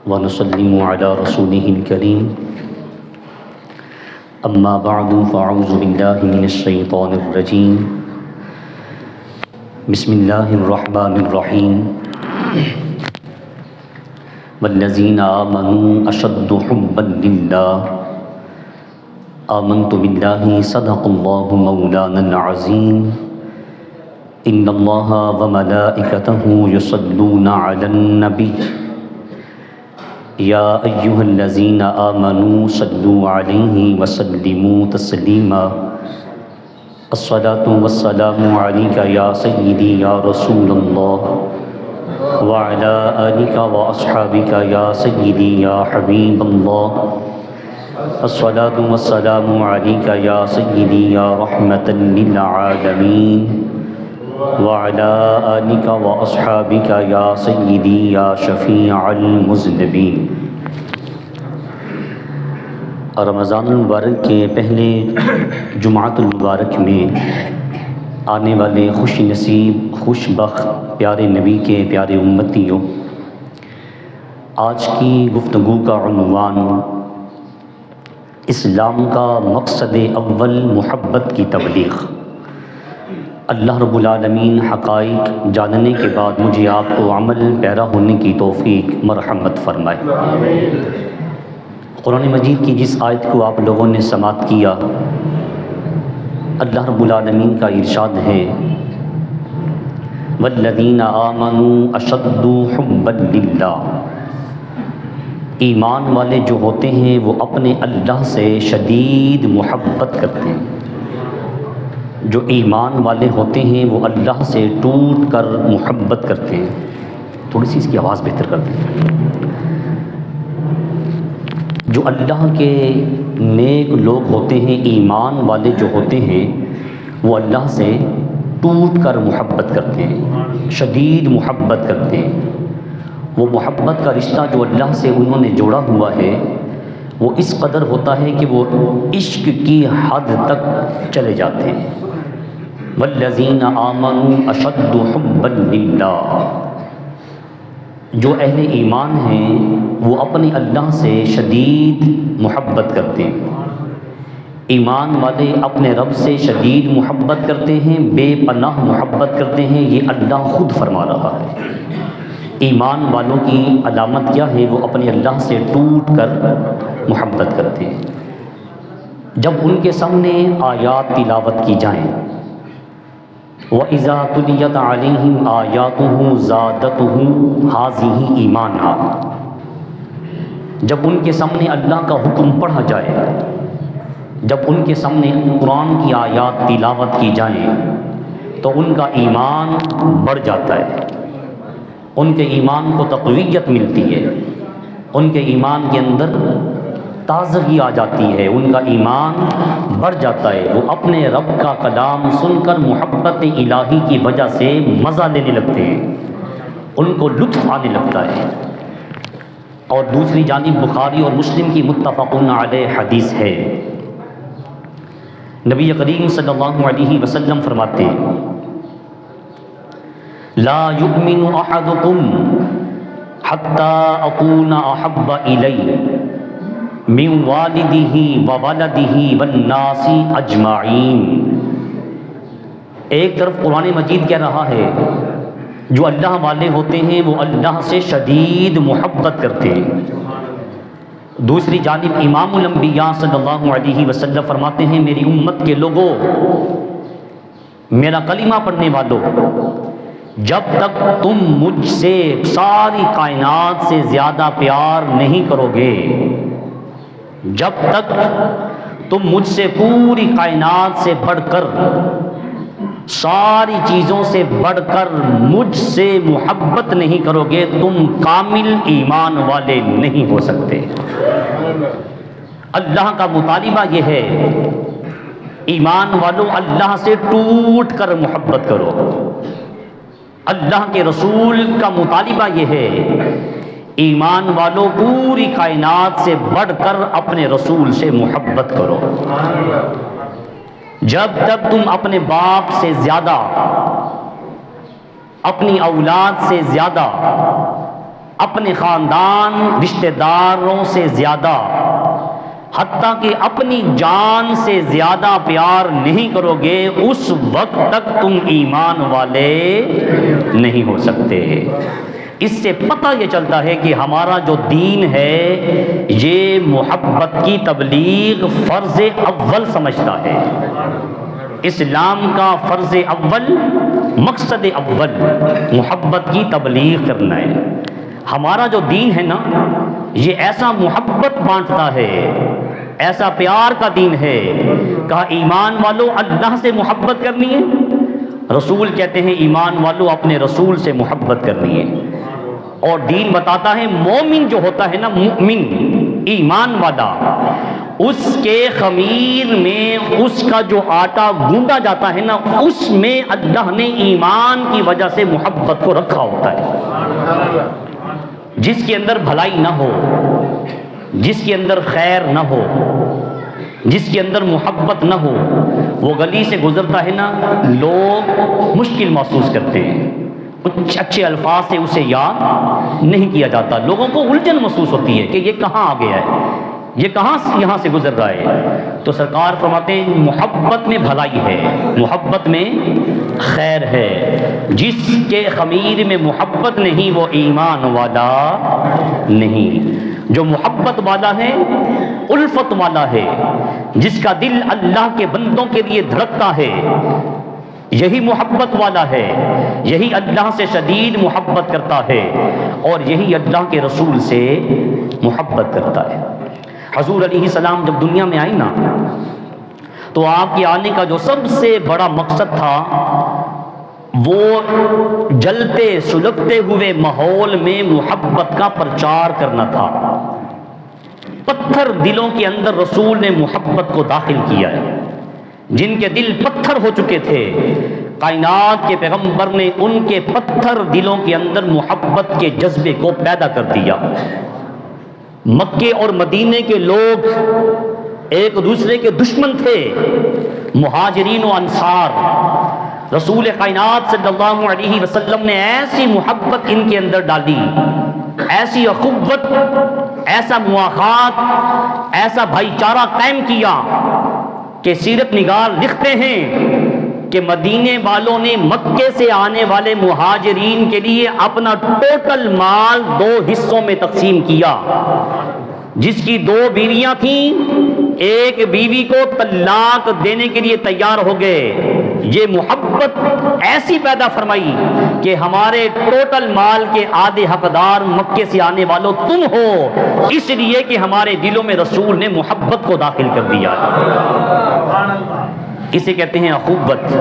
ونسلم على رسوله الكريم أما بعد فأعوذ بالله من الشيطان الرجيم بسم الله الرحمن الرحيم والذين آمنوا أشد حبا لله آمنت بالله صدق الله مولانا العظيم إن الله وملائكته يصلون على النبي يا أيها الذين آمنوا صلوا عليه وسلموا تسليما الصلاة والسلام عليك يا سيدي يا رسول الله وعلى آلك وأصحابك يا سيدي يا حبيب الله الصلاة والسلام عليك يا سيدي يا رحمة للعالمين وعلى آلك وأصحابك يا سيدي يا شفيع المذنبين۔ رمضان المبارک کے پہلے جمعۃ المبارک میں آنے والے خوش نصیب خوش بخت پیارے نبی کے پیارے امتیوں، آج کی گفتگو کا عنوان اسلام کا مقصد اول محبت کی تبلیغ۔ اللہ رب العالمین حقائق جاننے کے بعد مجھے آپ کو عمل پیرا ہونے کی توفیق مرحمت فرمائے۔ قرآن مجید کی جس آیت کو آپ لوگوں نے سماعت کیا، اللہ رب العالمین کا ارشاد ہے والذین آمنوا اشد حبا للہ، ایمان والے جو ہوتے ہیں وہ اپنے اللہ سے شدید محبت کرتے ہیں۔ جو ایمان والے ہوتے ہیں وہ اللہ سے ٹوٹ کر محبت کرتے ہیں۔ تھوڑی سی اس کی آواز بہتر کر دیں۔ جو اللہ کے نیک لوگ ہوتے ہیں، ایمان والے جو ہوتے ہیں، وہ اللہ سے ٹوٹ کر محبت کرتے ہیں، شدید محبت کرتے ہیں۔ وہ محبت کا رشتہ جو اللہ سے انہوں نے جوڑا ہوا ہے وہ اس قدر ہوتا ہے کہ وہ عشق کی حد تک چلے جاتے ہیں۔ والذین آمنوا اشد حبا للہ، جو اہل ایمان ہیں وہ اپنے اللہ سے شدید محبت کرتے ہیں۔ ایمان والے اپنے رب سے شدید محبت کرتے ہیں، بے پناہ محبت کرتے ہیں، یہ اللہ خود فرما رہا ہے۔ ایمان والوں کی علامت کیا ہے؟ وہ اپنے اللہ سے ٹوٹ کر محبت کرتے ہیں۔ جب ان کے سامنے آیات تلاوت کی جائیں، وَإِذَا تُلِيَتْ عَلَيْهِمْ آيَاتُهُ زَادَتْهُمْ هَٰذِهِ ایمانا، جب ان کے سامنے اللہ کا حکم پڑھا جائے، جب ان کے سامنے قرآن کی آیات تلاوت کی جائیں تو ان کا ایمان بڑھ جاتا ہے، ان کے ایمان کو تقویت ملتی ہے، ان کے ایمان کے اندر تازگی آ جاتی ہے، ان کا ایمان بڑھ جاتا ہے۔ وہ اپنے رب کا کلام سن کر محبت الہی کی وجہ سے مزہ لینے لگتے ہیں، ان کو لطف آنے لگتا ہے۔ اور دوسری جانب بخاری اور مسلم کی متفق علیہ حدیث ہے، نبی کریم صلی اللہ علیہ وسلم فرماتے ہیں لا یؤمن احدکم حتی اکون احب الی من والدہ وولدہ والناس اجمعین۔ ایک طرف قرآن مجید کہہ رہا ہے جو اللہ والے ہوتے ہیں وہ اللہ سے شدید محبت کرتے ہیں، دوسری جانب امام الانبیاء صلی اللہ علیہ وسلم فرماتے ہیں میری امت کے لوگوں، میرا کلمہ پڑھنے والوں، جب تک تم مجھ سے ساری کائنات سے زیادہ پیار نہیں کرو گے، جب تک تم مجھ سے پوری کائنات سے بڑھ کر، ساری چیزوں سے بڑھ کر مجھ سے محبت نہیں کرو گے، تم کامل ایمان والے نہیں ہو سکتے۔ اللہ کا مطالبہ یہ ہے ایمان والوں اللہ سے ٹوٹ کر محبت کرو۔ اللہ کے رسول کا مطالبہ یہ ہے ایمان والوں پوری کائنات سے بڑھ کر اپنے رسول سے محبت کرو۔ جب تک تم اپنے باپ سے زیادہ، اپنی اولاد سے زیادہ، اپنے خاندان رشتہ داروں سے زیادہ، حتیٰ کہ اپنی جان سے زیادہ پیار نہیں کرو گے، اس وقت تک تم ایمان والے نہیں ہو سکتے۔ اس سے پتہ یہ چلتا ہے کہ ہمارا جو دین ہے یہ محبت کی تبلیغ فرض اول سمجھتا ہے۔ اسلام کا فرض اول، مقصد اول محبت کی تبلیغ کرنا ہے۔ ہمارا جو دین ہے نا یہ ایسا محبت بانٹتا ہے، ایسا پیار کا دین ہے۔ کہا ایمان والو اللہ سے محبت کرنی ہے، رسول کہتے ہیں ایمان والو اپنے رسول سے محبت کرنی ہے۔ اور دین بتاتا ہے مومن جو ہوتا ہے نا، مؤمن ایمان والا، اس کے خمیر میں اس کا جو آٹا گوندا جاتا ہے نا، اس میں اللہ نے ایمان کی وجہ سے محبت کو رکھا ہوتا ہے۔ جس کے اندر بھلائی نہ ہو، جس کے اندر خیر نہ ہو، جس کے اندر محبت نہ ہو، وہ گلی سے گزرتا ہے نا لوگ مشکل محسوس کرتے ہیں، کچھ اچھے الفاظ سے اسے یاد نہیں کیا جاتا، لوگوں کو الجھن محسوس ہوتی ہے کہ یہ کہاں آ گیا ہے، یہ کہاں سے یہاں سے گزر رہا ہے۔ تو سرکار فرماتے ہیں محبت میں بھلائی ہے، محبت میں خیر ہے، جس کے خمیر میں محبت نہیں وہ ایمان والا نہیں۔ جو محبت والا ہے، الفت والا ہے، جس کا دل اللہ کے بندوں کے لیے دھڑکتا ہے، یہی محبت والا ہے، یہی اللہ سے شدید محبت کرتا ہے، اور یہی اللہ کے رسول سے محبت کرتا ہے۔ حضور علیہ السلام جب دنیا میں آئی نا تو آپ کے آنے کا جو سب سے بڑا مقصد تھا وہ جلتے سلگتے ہوئے ماحول میں محبت کا پرچار کرنا تھا۔ پتھر دلوں کے اندر رسول نے محبت کو داخل کیا ہے، جن کے دل پتھر ہو چکے تھے، کائنات کے پیغمبر نے ان کے پتھر دلوں کے اندر محبت کے جذبے کو پیدا کر دیا۔ مکے اور مدینے کے لوگ ایک دوسرے کے دشمن تھے، مہاجرین و انصار۔ رسول کائنات صلی اللہ علیہ وسلم نے ایسی محبت ان کے اندر ڈالی، ایسی اخوت، ایسا مواخات، ایسا بھائی چارہ قائم کیا کہ سیرت نگار لکھتے ہیں کہ مدینے والوں نے مکے سے آنے والے مہاجرین کے لیے اپنا ٹوٹل مال 2 حصوں میں تقسیم کیا۔ جس کی 2 بیویاں تھیں، ایک بیوی کو طلاق دینے کے لیے تیار ہو گئے۔ یہ محبت ایسی پیدا فرمائی کہ ہمارے ٹوٹل مال کے آدھے حقدار مکے سے آنے والوں تم ہو، اس لیے کہ ہمارے دلوں میں رسول نے محبت کو داخل کر دیا۔ اسے کہتے ہیں اخوت،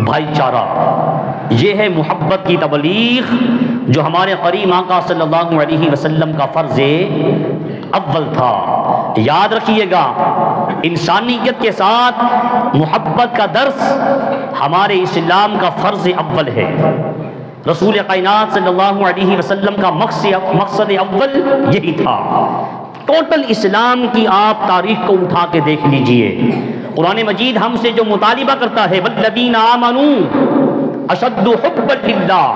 بھائی چارہ۔ یہ ہے محبت کی تبلیغ جو ہمارے قریب آقا صلی اللہ علیہ وسلم کا فرض اول تھا۔ یاد رکھیے گا، انسانیت کے ساتھ محبت کا درس ہمارے اسلام کا فرض اول ہے۔ رسول کائنات صلی اللہ علیہ وسلم کا مقصد اول یہی تھا۔ ٹوٹل اسلام کی آپ تاریخ کو اٹھا کے دیکھ لیجئے، قرآن مجید ہم سے جو مطالبہ کرتا ہے والذین آمنوا اشد حبا للہ،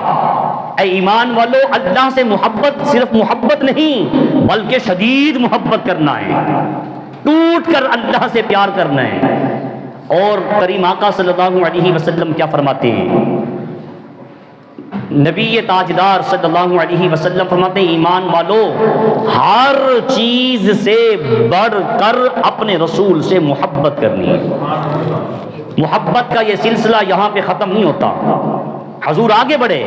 اے ایمان والو اللہ سے محبت صرف محبت نہیں بلکہ شدید محبت کرنا ہے، ٹوٹ کر اللہ سے پیار کرنا ہے۔ اور کریم آقا صلی اللہ علیہ وسلم کیا فرماتے ہیں؟ نبی تاجدار صلی اللہ علیہ وسلم فرماتے ہیں ایمان والو ہر چیز سے بڑھ کر اپنے رسول سے محبت کرنی ہے۔ محبت کا یہ سلسلہ یہاں پہ ختم نہیں ہوتا، حضور آگے بڑھے،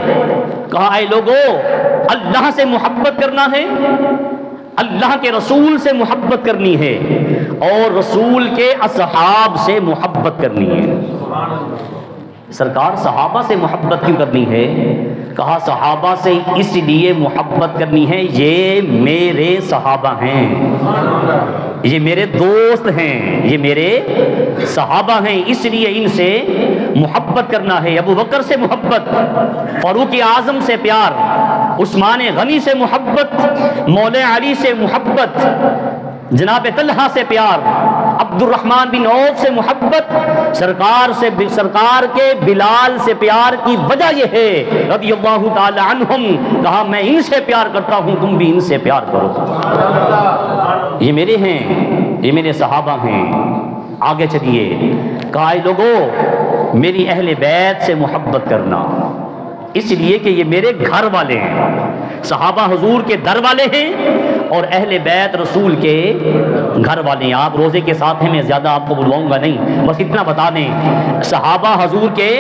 کہا اے لوگو اللہ سے محبت کرنا ہے، اللہ کے رسول سے محبت کرنی ہے، اور رسول کے اصحاب سے محبت کرنی ہے۔ سرکار صحابہ سے محبت کیوں کرنی ہے؟ کہا صحابہ سے اس لیے محبت کرنی ہے، یہ میرے صحابہ ہیں، یہ میرے دوست ہیں، یہ میرے صحابہ ہیں، اس لیے ان سے محبت کرنا ہے۔ ابو بکر سے محبت، فاروق اعظم سے پیار، عثمان غنی سے محبت، مولا علی سے محبت، جناب طلحہ سے پیار، عبد الرحمن بن عوف سے محبت، سرکار کے بلال سے پیار کی وجہ یہ ہے رضی اللہ تعالی عنہم، کہا میں ان سے پیار کرتا ہوں، تم بھی ان سے پیار کرو۔ یہ میرے ہیں، یہ میرے صحابہ ہیں۔ آگے چلیے، کہا اے لوگو میری اہل بیت سے محبت کرنا، اس لیے کہ یہ میرے گھر والے ہیں، صحابہ حضور کے در والے ہیں اور اہل بیت رسول کے گھر والے ہیں۔ آپ روزے کے ساتھ ہیں، میں زیادہ آپ کو بلواؤں گا نہیں، بس اتنا بتا دیں، صحابہ حضور کے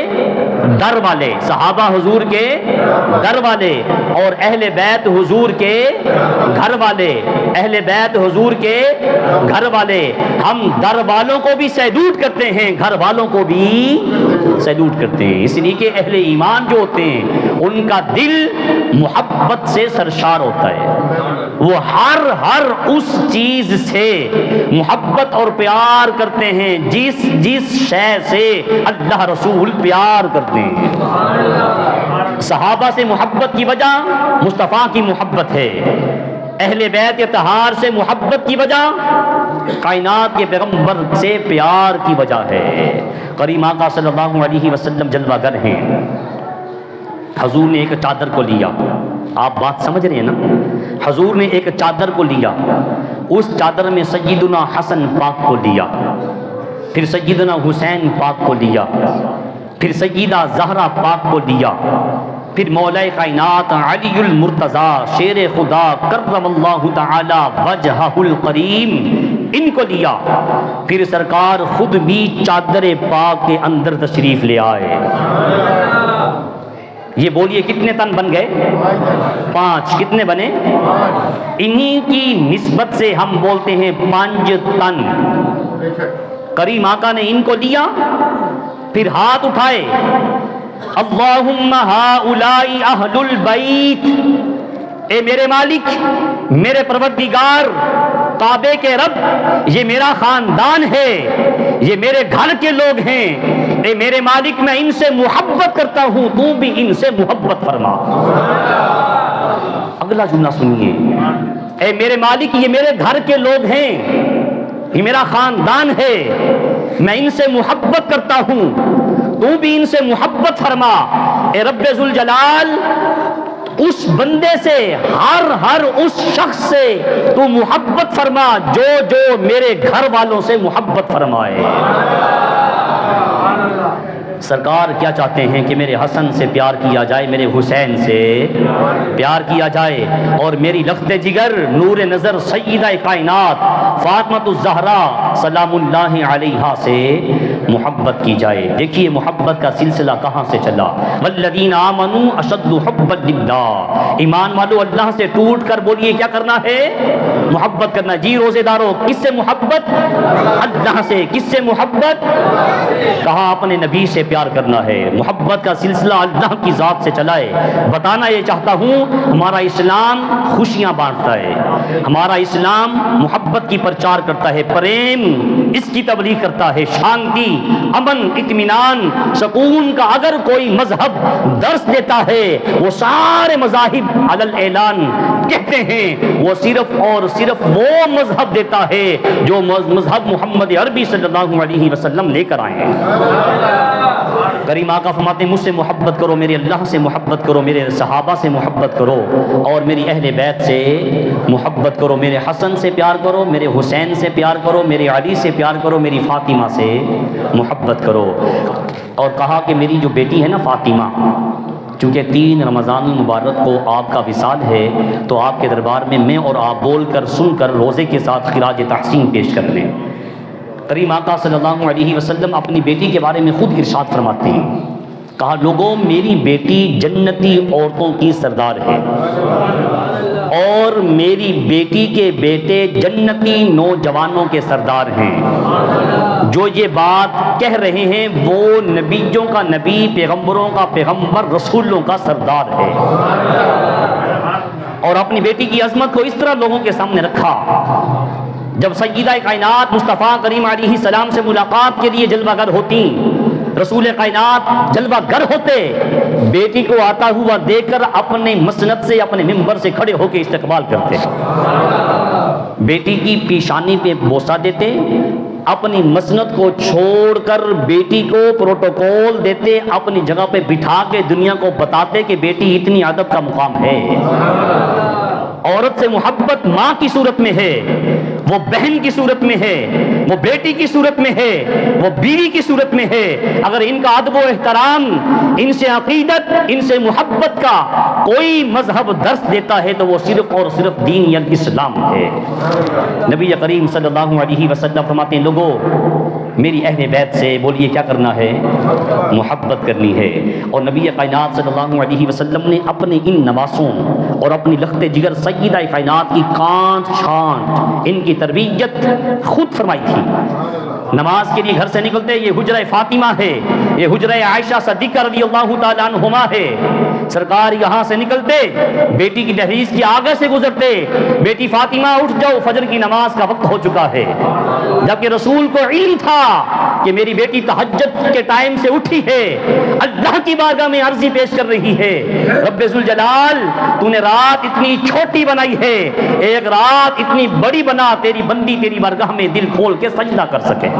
در والے، صحابہ حضور کے در والے اور اہل بیت حضور کے گھر والے، اہل بیت حضور کے گھر والے۔ ہم در والوں کو بھی سیلوٹ کرتے ہیں، گھر والوں کو بھی سیلوٹ کرتے ہیں، اس لیے کہ اہل ایمان جو ہوتے ہیں ان کا دل محبت سے سرشار ہوتا ہے، وہ ہر اس چیز سے محبت اور پیار کرتے ہیں جس شے سے اللہ رسول پیار کرتے ہیں۔ صحابہ سے محبت کی وجہ مصطفیٰ کی محبت ہے، اہل بیت طہار سے محبت کی وجہ کائنات کے پیغمبر سے پیار کی وجہ ہے۔ کریم آقا صلی اللہ علیہ وسلم جلوہ گر ہیں، حضور نے ایک چادر کو لیا، آپ بات سمجھ رہے ہیں نا، حضور نے ایک چادر کو لیا، اس چادر میں سیدنا حسن پاک کو لیا، پھر سیدنا حسین پاک کو لیا، پھر سیدہ زہرا پاک کو لیا، پھر مولا کائنات علی المرتضیٰ شیر خدا کرم اللہ تعالی وجہہ الکریم ان کو لیا، پھر سرکار خود بھی چادر پاک کے اندر تشریف لے آئے۔ یہ بولیے کتنے تن بن گئے؟ 5۔ کتنے بنے؟ انہی کی نسبت سے ہم بولتے ہیں 5 تن۔ کریم آقا نے ان کو لیا، پھر ہاتھ اٹھائے، اللہم ہؤلاء اہل البیت، اے میرے مالک، میرے پروردگار، کعبے کے رب، یہ میرا خاندان ہے، یہ میرے گھر کے لوگ ہیں، اے میرے مالک میں ان سے محبت کرتا ہوں، تو بھی ان سے محبت فرما۔ اگلا جملہ سنیے، اے میرے مالک یہ میرے گھر کے لوگ ہیں، یہ میرا خاندان ہے، میں ان سے محبت کرتا ہوں، تو بھی ان سے محبت فرما۔ اے رب ذوالجلال، اس بندے سے، ہر اس شخص سے تو محبت فرما جو میرے گھر والوں سے محبت فرمائے۔ سرکار کیا چاہتے ہیں کہ میرے حسن سے پیار کیا جائے، میرے حسین سے پیار کیا جائے، اور میری لخت جگر نور نظر سیدہ کائنات فاطمۃ الزہرا سلام اللہ علیہا سے محبت کی جائے۔ دیکھیے محبت کا سلسلہ کہاں سے چلا، والذین آمنوا اشد حبا للہ، ایمان والو اللہ سے ٹوٹ کر بولیے کیا کرنا ہے؟ محبت کرنا۔ جی روزے دارو، کس سے محبت؟ اللہ سے۔ کس سے محبت؟ کہا اپنے نبی سے پیار کرنا ہے۔ محبت کا سلسلہ اللہ کی ذات سے چلائے۔ بتانا یہ چاہتا ہوں، ہمارا اسلام خوشیاں بانٹتا ہے، ہمارا اسلام محبت کی پرچار کرتا ہے، پریم اس کی تبلیغ کرتا ہے، شانتی، امن، اطمینان، سکون کا اگر کوئی مذہب درس دیتا ہے، وہ سارے مذاہب علی الاعلان کہتے ہیں وہ صرف اور صرف وہ مذہب دیتا ہے جو مذہب محمد عربی صلی اللہ علیہ وسلم لے کر آئے ہیں۔ کریم آقا فرماتے ہیں مجھ سے محبت کرو، میرے اللہ سے محبت کرو، میرے صحابہ سے محبت کرو، اور میری اہل بیت سے محبت کرو، میرے حسن سے پیار کرو، میرے حسین سے پیار کرو، میرے علی سے پیار کرو، میری فاطمہ سے محبت کرو۔ اور کہا کہ میری جو بیٹی ہے نا فاطمہ، چونکہ 3 رمضان المبارک کو آپ کا وصال ہے، تو آپ کے دربار میں میں اور آپ بول کر سن کر روزے کے ساتھ خراج تحسین پیش کر لیں۔ کریم آقا صلی اللہ علیہ وسلم اپنی بیٹی کے بارے میں خود ارشاد فرماتے ہیں، کہا لوگوں میری بیٹی جنتی عورتوں کی سردار ہے، اور میری بیٹی کے بیٹے جنتی نوجوانوں کے سردار ہیں۔ جو یہ بات کہہ رہے ہیں وہ نبیوں کا نبی، پیغمبروں کا پیغمبر، رسولوں کا سردار ہے۔ اور اپنی بیٹی کی عظمت کو اس طرح لوگوں کے سامنے رکھا، جب سیدہ کائنات مصطفیٰ کریم علیہ السلام سے ملاقات کے لیے جلوہ گر ہوتی، رسول کائنات جلوہ گر ہوتے، بیٹی کو آتا ہوا دیکھ کر اپنے مسند سے، اپنے منبر سے کھڑے ہو کے استقبال کرتے، بیٹی کی پیشانی پہ بوسہ دیتے، اپنی مسند کو چھوڑ کر بیٹی کو پروٹوکول دیتے، اپنی جگہ پہ بٹھا کے دنیا کو بتاتے کہ بیٹی اتنی ادب کا مقام ہے۔ عورت سے محبت ماں کی صورت میں ہے، وہ بہن کی صورت میں ہے، وہ بیٹی کی صورت میں ہے، وہ بیوی کی صورت میں ہے۔ اگر ان کا ادب و احترام، ان سے عقیدت، ان سے محبت کا کوئی مذہب درس دیتا ہے تو وہ صرف اور صرف دین الاسلام ہے۔ نبی کریم صلی اللہ علیہ وسلم فرماتے ہیں، لوگوں میری اہل بیت سے بولیے کیا کرنا ہے؟ محبت کرنی ہے۔ اور نبی کائنات صلی اللہ علیہ وسلم نے اپنے ان نواسوں اور اپنی لخت جگر سیدہ کائنات کی کانٹ چھانٹ ان کی تربیت خود فرمائی تھی۔ نماز کے لیے گھر سے نکلتے یہ حجرہ فاطمہ ہے، یہ حجرہ عائشہ صدیقہ رضی اللہ تعالیٰ عنہما ہے۔ سرکار یہاں سے نکلتے بیٹی کی دہلیز کے آگے سے گزرتے، بیٹی فاطمہ اٹھ جاؤ، فجر کی نماز کا وقت ہو چکا ہے۔ جبکہ رسول کو علم تھا کہ میری بیٹی تہجد کے ٹائم سے اٹھی ہے، اللہ کی بارگاہ میں عرضی پیش کر رہی ہے، رب ذوالجلال تو نے رات اتنی چھوٹی بنائی ہے، ایک رات اتنی بڑی بنا تیری بندی تیری بارگاہ میں دل کھول کے سجدہ کر سکے۔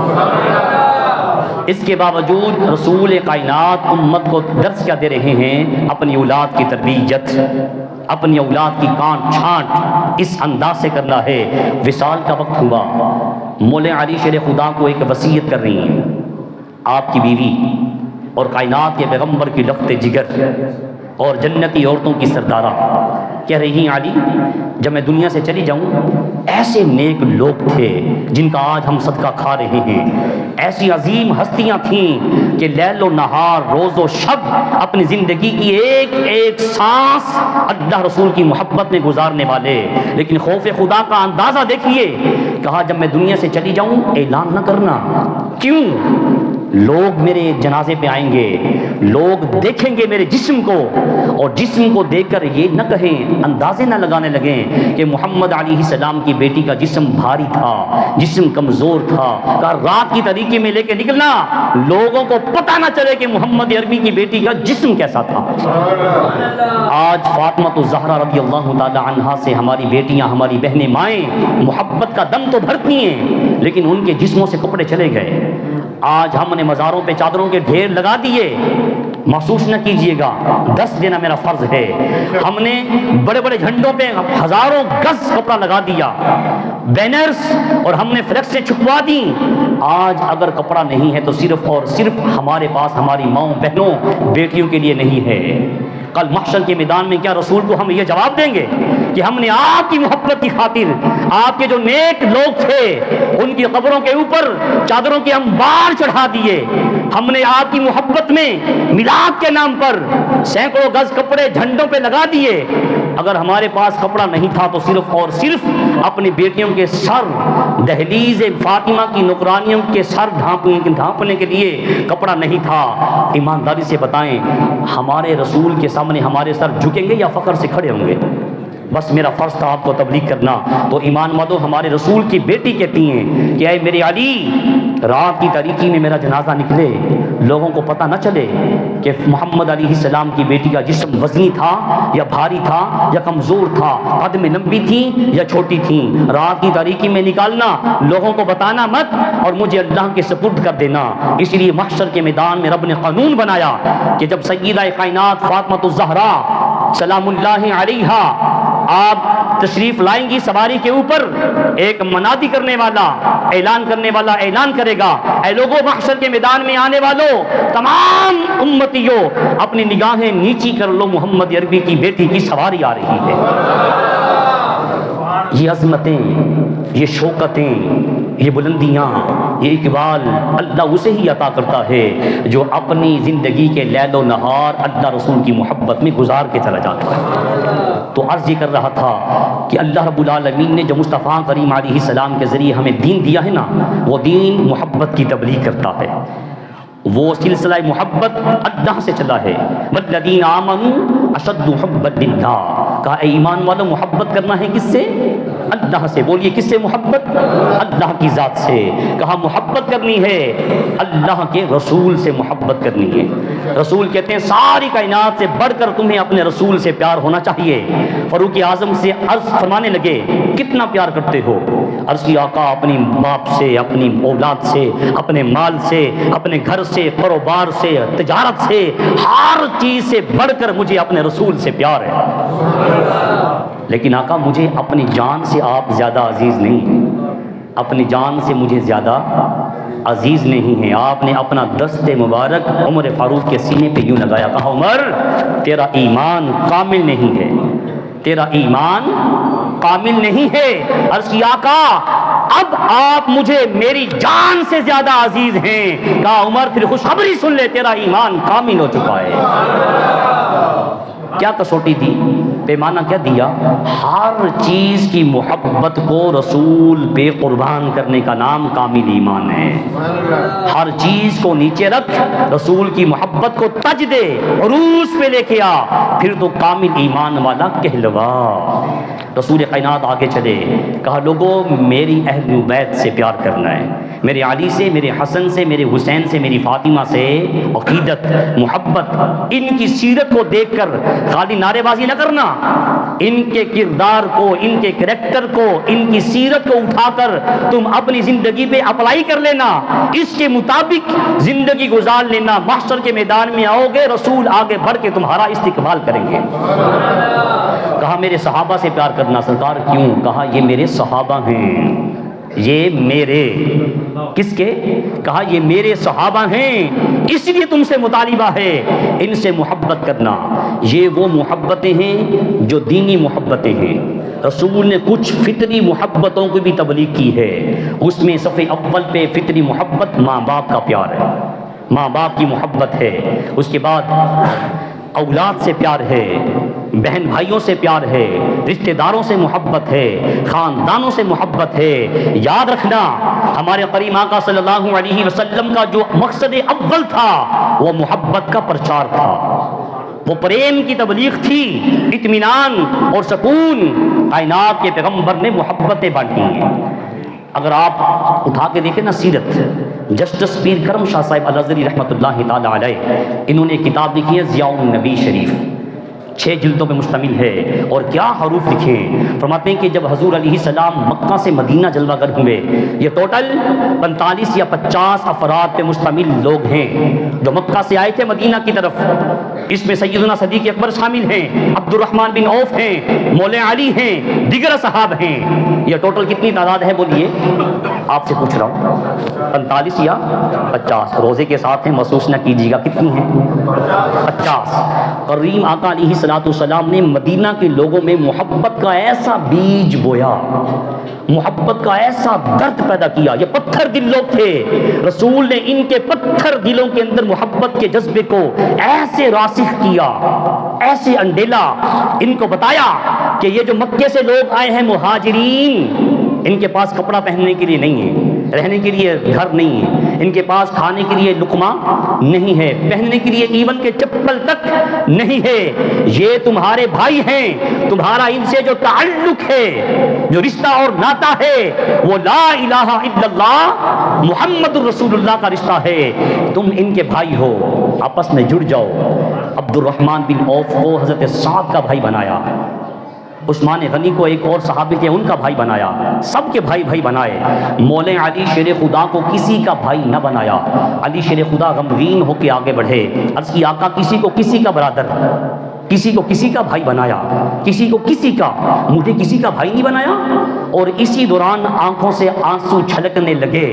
اس کے باوجود رسول کائنات امت کو درس کیا دے رہے ہیں؟ اپنی اولاد کی تربیت، اپنی اولاد کی کانٹ چھانٹ اس انداز سے کرنا ہے۔ وصال کا وقت ہوا، مولا علی شیر خدا کو ایک وصیت کر رہی ہیں، آپ کی بیوی اور کائنات کے پیغمبر کی لخت جگر اور جنتی عورتوں کی سردارہ کہہ رہی ہیں، علی جب میں دنیا سے چلی جاؤں ایسے نیک لوگ تھے جن کا آج ہم صدقہ کھا رہے ہیں، ایسی عظیم ہستیاں تھیں کہ لیل و نہار روز و شب اپنی زندگی کی ایک ایک سانس اللہ رسول کی محبت میں گزارنے والے، لیکن خوف خدا کا اندازہ دیکھیے، کہا جب میں دنیا سے چلی جاؤں اعلان نہ کرنا۔ کیوں؟ لوگ میرے جنازے پہ آئیں گے، لوگ دیکھیں گے میرے جسم کو، اور جسم کو دیکھ کر یہ نہ کہیں، اندازے نہ لگانے لگیں کہ محمد علیہ السلام کی بیٹی کا جسم بھاری تھا، جسم کمزور تھا، کہا رات کی طریقے میں لے کے نکلنا، لوگوں کو پتہ نہ چلے کہ محمد عربی کی بیٹی کا جسم کیسا تھا۔ آج فاطمہ الزہرا رضی اللہ تعالی عنہا سے ہماری بیٹیاں، ہماری بہنیں، مائیں محبت کا دم تو بھرتی ہیں، لیکن ان کے جسموں سے کپڑے چلے گئے۔ آج ہم نے مزاروں پہ چادروں کے ڈھیر لگا دیے، محسوس نہ کیجئے گا، 10 دینا میرا فرض ہے۔ ہم نے بڑے بڑے جھنڈوں پہ ہزاروں گز کپڑا لگا دیا، بینرز، اور ہم نے فلیکس سے چھپوا دی۔ آج اگر کپڑا نہیں ہے تو صرف اور صرف ہمارے پاس ہماری ماؤں بہنوں بیٹیوں کے لیے نہیں ہے۔ کل محشر کے میدان میں کیا رسول کو ہم یہ جواب دیں گے کہ ہم نے آپ کی محبت کی خاطر آپ کے جو نیک لوگ تھے ان کی قبروں کے اوپر چادروں کے انبار چڑھا دیے، ہم نے آپ کی محبت میں میلاد کے نام پر سینکڑوں گز کپڑے جھنڈوں پہ لگا دیے؟ اگر ہمارے پاس کپڑا نہیں تھا تو صرف اور صرف اپنی بیٹیوں کے سر، دہلیز فاطمہ کی نکرانیوں کے سر ڈھانپنے کے لیے کپڑا نہیں تھا۔ ایمانداری سے بتائیں، ہمارے رسول کے سامنے ہمارے سر جھکیں گے یا فخر سے کھڑے ہوں گے؟ بس میرا فرض تھا آپ کو تبلیغ کرنا، تو ایمان مادو ہمارے رسول کی بیٹی کہتی ہیں کہ اے میرے علی، رات کی تاریکی میں میرا جنازہ نکلے، لوگوں کو پتہ نہ چلے کہ محمد علیہ السلام کی بیٹی کا جسم وزنی تھا یا بھاری تھا یا کمزور تھا، قد میں لمبی تھی یا چھوٹی تھی، رات کی تاریکی میں نکالنا، لوگوں کو بتانا مت، اور مجھے اللہ کے سپرد کر دینا۔ اس لیے محشر کے میدان میں رب نے قانون بنایا کہ جب سیدہ کائنات فاطمہ الزہرا سلام اللہ علیہا آپ تشریف لائیں گی سواری کے اوپر، ایک منادی کرنے والا، اعلان کرنے والا اعلان کرے گا، اے لوگوں محشر کے میدان میں آنے والوں، تمام امتیوں اپنی نگاہیں نیچی کر لو، محمد عربی کی بیٹی کی سواری آ رہی ہے۔ یہ عظمتیں، یہ شوکتیں، یہ بلندیاں، یہ اقبال اللہ اسے ہی عطا کرتا ہے جو اپنی زندگی کے لیل و نہار اللہ رسول کی محبت میں گزار کے چلا جاتا ہے۔ تو عرض یہ کر رہا تھا کہ اللہ رب العالمین نے جو مصطفیٰ کریم علیہ السلام کے ذریعے ہمیں دین دیا ہے نا، وہ دین محبت کی تبلیغ کرتا ہے، وہ سلسلہ محبت اللہ سے چلا ہے۔ والذین آمنوا اشد حبا للہ، کہا اے ایمان والو محبت کرنا ہے کس سے؟ اللہ سے. بولیے کس سے محبت؟ اللہ کی ذات سے. کہا محبت کرنی ہے اللہ کے رسول سے محبت کرنی ہے. رسول کہتے ہیں ساری کائنات سے بڑھ کر تمہیں اپنے رسول سے پیار ہونا چاہیے. فاروق اعظم سے عرض فرمانے لگے کتنا پیار کرتے ہو؟ عرض کی آقا اپنی باپ سے، اپنی اولاد سے، اپنے مال سے، اپنے گھر سے، کاروبار سے، تجارت سے، ہر چیز سے بڑھ کر مجھے اپنے رسول سے پیار ہے. لیکن آقا مجھے اپنی جان سے آپ زیادہ عزیز نہیں ہیں، اپنی جان سے مجھے زیادہ عزیز نہیں ہیں. آپ نے اپنا دست مبارک عمر فاروق کے سینے پہ یوں لگایا. کہا عمر تیرا ایمان کامل نہیں ہے، تیرا ایمان کامل نہیں ہے. عرض کی آقا اب آپ مجھے میری جان سے زیادہ عزیز ہیں. کہا عمر پھر خوشخبری سن لے تیرا ایمان کامل ہو چکا ہے. کیا کسوٹی دی؟ پیمانہ کیا دیا؟ ہر چیز کی محبت کو رسول پہ قربان کرنے کا نام کامل ایمان ہے. ہر چیز کو نیچے رکھ، رسول کی محبت کو تج دے، عروج پہ لے کے آ، پھر تو کامل ایمان والا کہلوا. رسول کائنات آگے چلے. کہا لوگوں میری اہل بیت سے پیار کرنا ہے، میرے علی سے، میرے حسن سے، میرے حسین سے، میری فاطمہ سے عقیدت، محبت. ان کی سیرت کو دیکھ کر خالی نعرے بازی نہ کرنا، ان کے کردار کو، ان کے کریکٹر کو، ان کی سیرت کو اٹھا کر تم اپنی زندگی پہ اپلائی کر لینا، اس کے مطابق زندگی گزار لینا. محشر کے میدان میں آؤ گے رسول آگے بڑھ کے تمہارا استقبال کریں گے. کہا میرے صحابہ سے پیار کرنا. سرکار کیوں؟ کہا یہ میرے صحابہ ہیں، یہ میرے کس کے؟ کہا یہ میرے صحابہ ہیں، اس لیے تم سے مطالبہ ہے ان سے محبت کرنا. یہ وہ محبتیں ہیں جو دینی محبتیں ہیں. رسول نے کچھ فطری محبتوں کی بھی تبلیغ کی ہے. اس میں صفحے اول پہ فطری محبت ماں باپ کا پیار ہے، ماں باپ کی محبت ہے. اس کے بعد اولاد سے پیار ہے، بہن بھائیوں سے پیار ہے، رشتہ داروں سے محبت ہے، خاندانوں سے محبت ہے. یاد رکھنا ہمارے کریم آقا صلی اللہ علیہ وسلم کا جو مقصد اول تھا وہ محبت کا پرچار تھا، وہ پریم کی تبلیغ تھی، اطمینان اور سکون. کائنات کے پیغمبر نے محبتیں بانٹی ہیں. اگر آپ اٹھا کے دیکھیں نا سیرت، جسٹس پیر کرم شاہ صاحب الازہری رحمۃ اللہ تعالی علیہ، انہوں نے کتاب لکھی ہے ضیاء النبی شریف، 6 جلدوں پہ مشتمل ہے. اور کیا حروف لکھے ہیں. فرماتے ہیں کہ جب حضور علیہ السلام مکہ سے مدینہ جلوہ گر ہوئے، یہ ٹوٹل 45 یا 50 افراد پہ مشتمل لوگ ہیں جو مکہ سے آئے تھے مدینہ کی طرف. اس میں سیدنا صدیق اکبر شامل ہیں، عبد الرحمن بن عوف ہیں، مولا علی ہیں، دیگر صحاب ہیں. یہ ٹوٹل کتنی تعداد ہے بولیے؟ آپ سے پوچھ رہا ہوں 45 یا 50. روزے کے ساتھ ہیں، محسوس نہ کیجیے گا کتنی ہیں؟ 50. کریم آقا علیہ السلام نے مدینہ کے لوگوں میں محبت کا ایسا بیج بویا، محبت کا ایسا درد پیدا کیا. یہ پتھر دل لوگ تھے، رسول نے ان کے پتھر دلوں کے اندر محبت کے جذبے کو ایسے راسخ کیا، ایسے انڈیلا. ان کو بتایا کہ یہ جو مکے سے لوگ آئے ہیں مہاجرین، ان کے پاس کپڑا پہننے کے لیے نہیں ہے، رہنے کے لیے گھر نہیں ہے، ان کے پاس کھانے کے لیے لقمہ نہیں ہے، پہننے کے لیے ایون کے چپل تک نہیں ہے. یہ تمہارے بھائی ہیں، تمہارا ان سے جو تعلق ہے، جو رشتہ اور ناتا ہے، وہ لا الہ الا اللہ محمد الرسول اللہ کا رشتہ ہے. تم ان کے بھائی ہو، آپس میں جڑ جاؤ. عبد الرحمن بن عوف کو حضرت سعد کا بھائی بنایا، عثمان غنی کو ایک اور صحابی تھے ان کا بھائی بنایا، سب کے بھائی بھائی بنائے. مولا علی شیر خدا کو کسی کا بھائی نہ بنایا. علی شیر خدا غمگین ہو کے آگے بڑھے. عرض کی آقا کسی کو کسی کا برادر، کسی کو کسی کا بھائی بنایا، کسی کو کسی کا، مجھے کسی کا بھائی نہیں بنایا. اور اسی دوران آنکھوں سے آنسو چھلکنے لگے.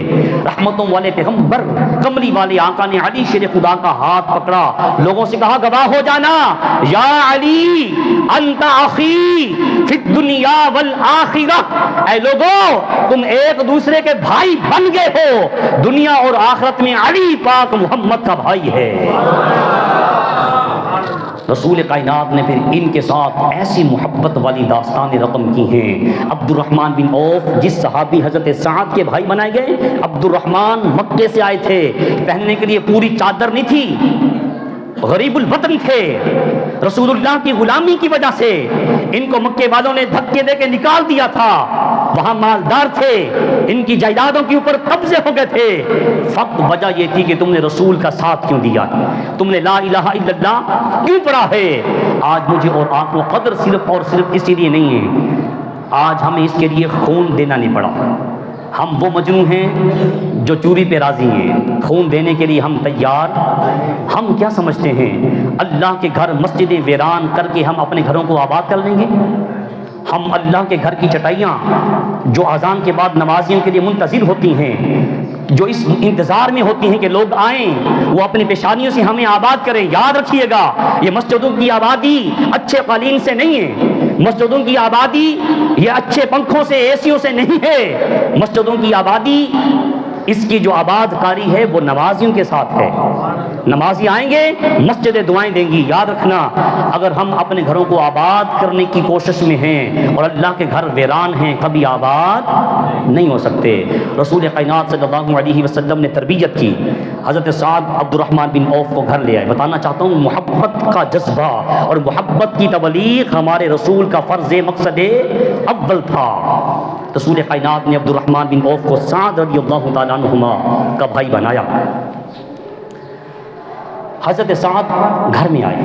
رحمتوں والے پیغمبر کملی والے آقا نے علی شیر خدا کا ہاتھ پکڑا، لوگوں سے کہا گواہ ہو جانا، یا علی انت اخی فی الدنیا والآخرہ. اے لوگوں تم ایک دوسرے کے بھائی بن گئے ہو، دنیا اور آخرت میں علی پاک محمد کا بھائی ہے. رسول کائنات نے پھر ان کے ساتھ ایسی محبت والی داستانیں رقم کی ہیں. عبد الرحمن بن عوف جس صحابی حضرت سعد کے بھائی بنائے گئے، عبد الرحمن مکے سے آئے تھے، پہننے کے لیے پوری چادر نہیں تھی، غریب الوطن تھے. رسول اللہ کی غلامی کی وجہ سے ان کو مکے والوں نے دھکے دے کے نکال دیا تھا، وہاں مالدار تھے، ان کی جائیدادوں کے اوپر قبضے ہو گئے تھے، فقط وجہ یہ تھی کہ تم نے رسول کا ساتھ کیوں دیا، تم نے لا الہ الا اللہ کیوں پڑھا ہے۔ آج مجھے اور آپ کو قدر صرف اور صرف اسی لیے نہیں ہے، آج ہمیں اس کے لیے خون دینا نہیں پڑا۔ ہم وہ مجنون ہیں جو چوری پہ راضی ہیں، خون دینے کے لیے ہم تیار۔ ہم کیا سمجھتے ہیں اللہ کے گھر مسجدیں ویران کر کے ہم اپنے گھروں کو آباد کر لیں گے؟ ہم اللہ کے گھر کی چٹائیاں جو اذان کے بعد نمازیوں کے لیے منتظر ہوتی ہیں، جو اس انتظار میں ہوتی ہیں کہ لوگ آئیں، وہ اپنی پیشانیوں سے ہمیں آباد کریں۔ یاد رکھیے گا، یہ مسجدوں کی آبادی اچھے قالین سے نہیں ہے، مسجدوں کی آبادی یہ اچھے پنکھوں سے، اے سیوں سے نہیں ہے، مسجدوں کی آبادی اس کی جو آباد کاری ہے وہ نمازیوں کے ساتھ ہے۔ نمازی آئیں گے، مسجدیں دعائیں دیں گی۔ یاد رکھنا، اگر ہم اپنے گھروں کو آباد کرنے کی کوشش میں ہیں اور اللہ کے گھر ویران ہیں، کبھی آباد نہیں ہو سکتے۔ رسول کائنات صلی اللہ علیہ وسلم نے تربیت کی، حضرت سعد عبد الرحمن بن عوف کو گھر لے آئے۔ بتانا چاہتا ہوں محبت کا جذبہ اور محبت کی تبلیغ ہمارے رسول کا فرض مقصد اول تھا۔ رسول کائنات نے عبد الرحمن بن عوف کو سعد رضی اللہ تعالیٰ عنہما کا بھائی بنایا۔ حضرت سعد گھر میں آئے،